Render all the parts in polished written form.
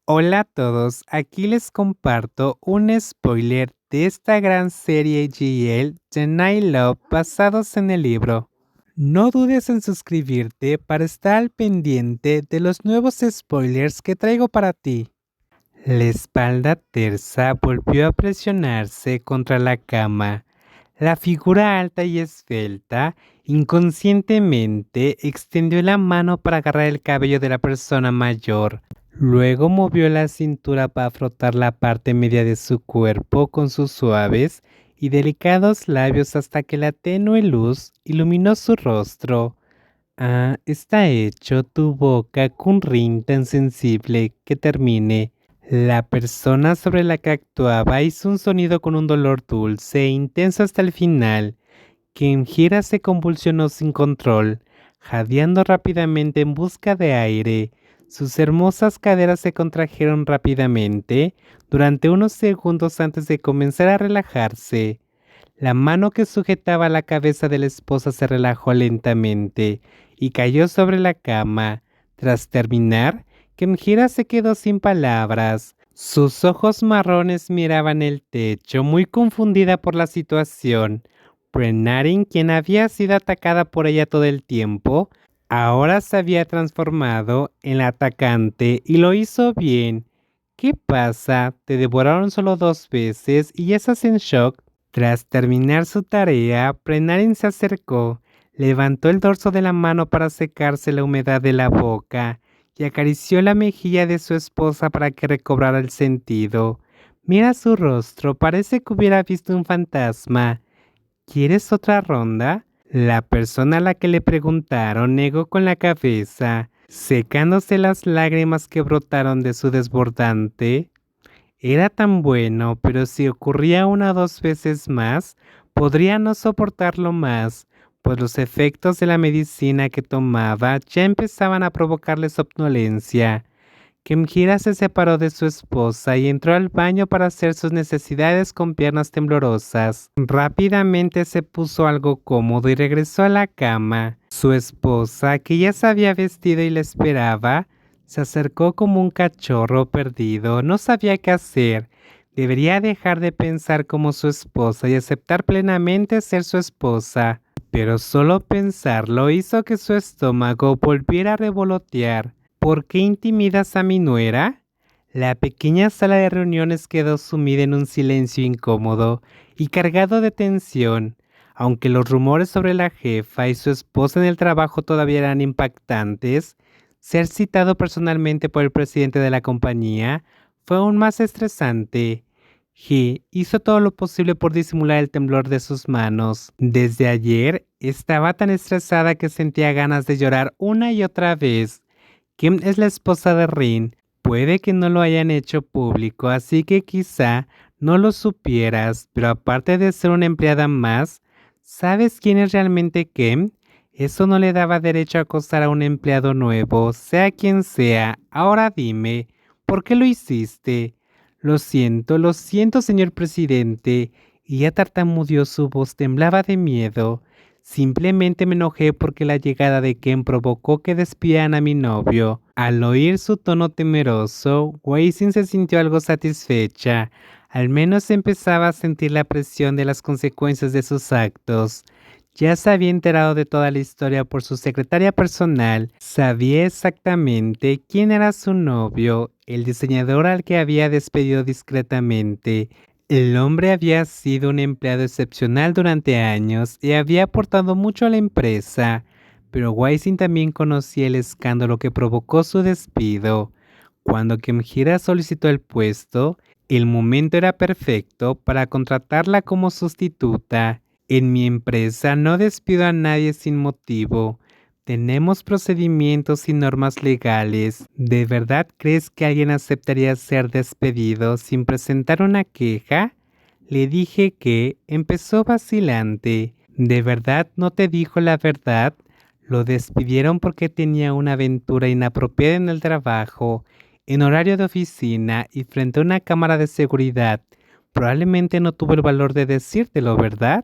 Hola a todos, aquí les comparto un spoiler de esta gran serie GL The Night Love basados en el libro. No dudes en suscribirte para estar al pendiente de los nuevos spoilers que traigo para ti. La espalda tersa volvió a presionarse contra la cama. La figura alta y esbelta inconscientemente extendió la mano para agarrar el cabello de la persona mayor. Luego movió la cintura para frotar la parte media de su cuerpo con sus suaves y delicados labios hasta que la tenue luz iluminó su rostro. Ah, está hecho tu boca con un rin tan sensible que termine. La persona sobre la que actuaba hizo un sonido con un dolor dulce e intenso hasta el final. Kenjira se convulsionó sin control, jadeando rápidamente en busca de aire. Sus hermosas caderas se contrajeron rápidamente durante unos segundos antes de comenzar a relajarse. La mano que sujetaba la cabeza de la esposa se relajó lentamente y cayó sobre la cama. Tras terminar, Kenjira se quedó sin palabras. Sus ojos marrones miraban el techo, muy confundida por la situación. Brenarin, quien había sido atacada por ella todo el tiempo, ahora se había transformado en la atacante y lo hizo bien. ¿Qué pasa? Te devoraron solo 2 veces y ya estás en shock. Tras terminar su tarea, Brenarin se acercó, levantó el dorso de la mano para secarse la humedad de la boca y acarició la mejilla de su esposa para que recobrara el sentido. Mira su rostro, parece que hubiera visto un fantasma. ¿Quieres otra ronda? La persona a la que le preguntaron negó con la cabeza, secándose las lágrimas que brotaron de su desbordante. Era tan bueno, pero si ocurría 1 o 2 veces más, podría no soportarlo más, pues los efectos de la medicina que tomaba ya empezaban a provocarle somnolencia. Kenjira se separó de su esposa y entró al baño para hacer sus necesidades con piernas temblorosas. Rápidamente se puso algo cómodo y regresó a la cama. Su esposa, que ya se había vestido y le esperaba, se acercó como un cachorro perdido. No sabía qué hacer. Debería dejar de pensar como su esposa y aceptar plenamente ser su esposa. Pero solo pensarlo hizo que su estómago volviera a revolotear. ¿Por qué intimidas a mi nuera? La pequeña sala de reuniones quedó sumida en un silencio incómodo y cargado de tensión. Aunque los rumores sobre la jefa y su esposa en el trabajo todavía eran impactantes, ser citado personalmente por el presidente de la compañía fue aún más estresante. He hizo todo lo posible por disimular el temblor de sus manos. Desde ayer estaba tan estresada que sentía ganas de llorar una y otra vez. Kim es la esposa de Rin. Puede que no lo hayan hecho público, así que quizá no lo supieras, pero aparte de ser una empleada más, ¿sabes quién es realmente Kim? Eso no le daba derecho a acosar a un empleado nuevo, sea quien sea. Ahora dime, ¿por qué lo hiciste? Lo siento, señor presidente. Y ya tartamudeó, su voz temblaba de miedo. Simplemente me enojé porque la llegada de Ken provocó que despidieran a mi novio. Al oír su tono temeroso, Weixin se sintió algo satisfecha. Al menos empezaba a sentir la presión de las consecuencias de sus actos. Ya se había enterado de toda la historia por su secretaria personal. Sabía exactamente quién era su novio, el diseñador al que había despedido discretamente. El hombre había sido un empleado excepcional durante años y había aportado mucho a la empresa, pero Waisin también conocía el escándalo que provocó su despido. Cuando Kenjira solicitó el puesto, el momento era perfecto para contratarla como sustituta. En mi empresa no despido a nadie sin motivo. Tenemos procedimientos y normas legales. ¿De verdad crees que alguien aceptaría ser despedido sin presentar una queja? Le dije que empezó vacilante. ¿De verdad no te dijo la verdad? Lo despidieron porque tenía una aventura inapropiada en el trabajo, en horario de oficina y frente a una cámara de seguridad. Probablemente no tuvo el valor de decírtelo, ¿verdad?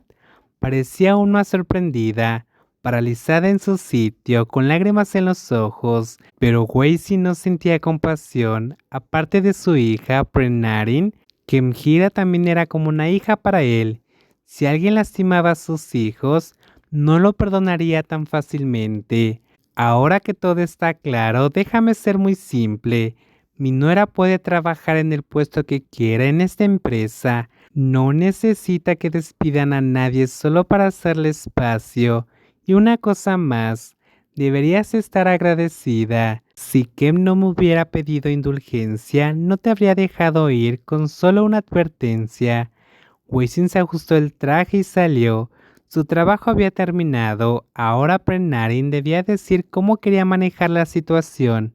Parecía aún más sorprendida. paralizada en su sitio, con lágrimas en los ojos, pero Weishi no sentía compasión, aparte de su hija, Prenarin, que Mjira también era como una hija para él. Si alguien lastimaba a sus hijos, no lo perdonaría tan fácilmente. Ahora que todo está claro, déjame ser muy simple. Mi nuera puede trabajar en el puesto que quiera en esta empresa. No necesita que despidan a nadie solo para hacerle espacio. Y una cosa más, deberías estar agradecida. Si Kem no me hubiera pedido indulgencia, no te habría dejado ir con solo una advertencia. Weixin se ajustó el traje y salió. Su trabajo había terminado, ahora Prenarin debía decir cómo quería manejar la situación.